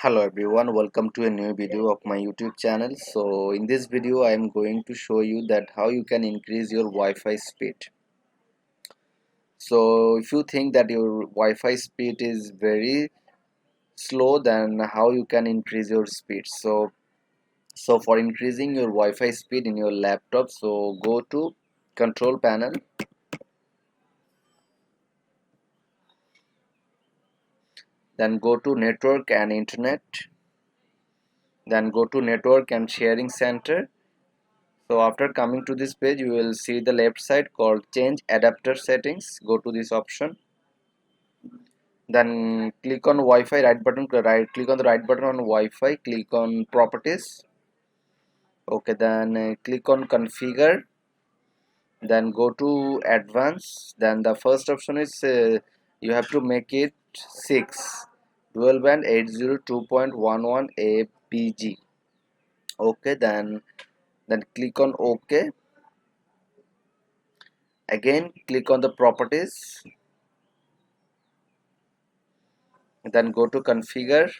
Hello everyone, welcome to a new video of my YouTube channel. So in this video I am going to show you that how you can increase your Wi-Fi speed. So if you think that your Wi-Fi speed is very slow, then how you can increase your speed. So for increasing your Wi-Fi speed in your laptop, so go to control panel, then go to network and internet, then go to network and sharing center. So after coming to this page, you will see the left side called change adapter settings. Go to this option, then click on Wi-Fi, right button, click on the right button on Wi-Fi, click on properties. Okay, then click on configure, then go to advanced. Then the first option is you have to make it 6 dual band 802.11 ABG. Okay, then click on OK. Again click on the properties, then go to configure,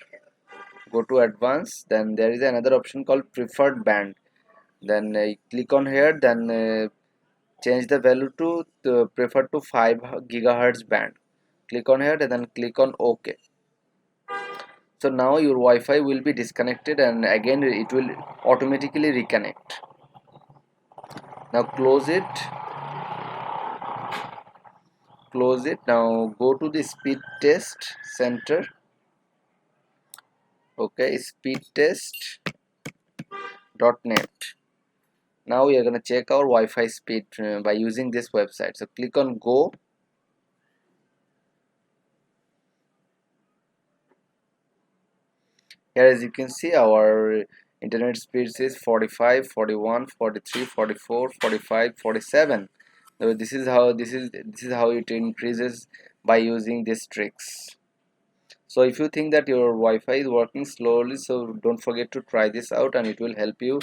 go to advanced. Then there is another option called preferred band. Then click on here, then change the value to preferred to 5 gigahertz band. Click on here and then click on OK. So now your Wi-Fi will be disconnected and again it will automatically reconnect. Now close it. Now go to the speed test center. Okay, speedtest.net. Now we are going to check our Wi-Fi speed by using this website. So click on go. Here as you can see, our internet speeds is 45, 41, 43, 44, 45, 47. So this is how it increases by using these tricks. So if you think that your Wi-Fi is working slowly, so don't forget to try this out and it will help you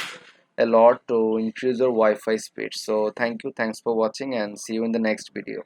a lot to increase your Wi-Fi speed. So thanks for watching and see you in the next video.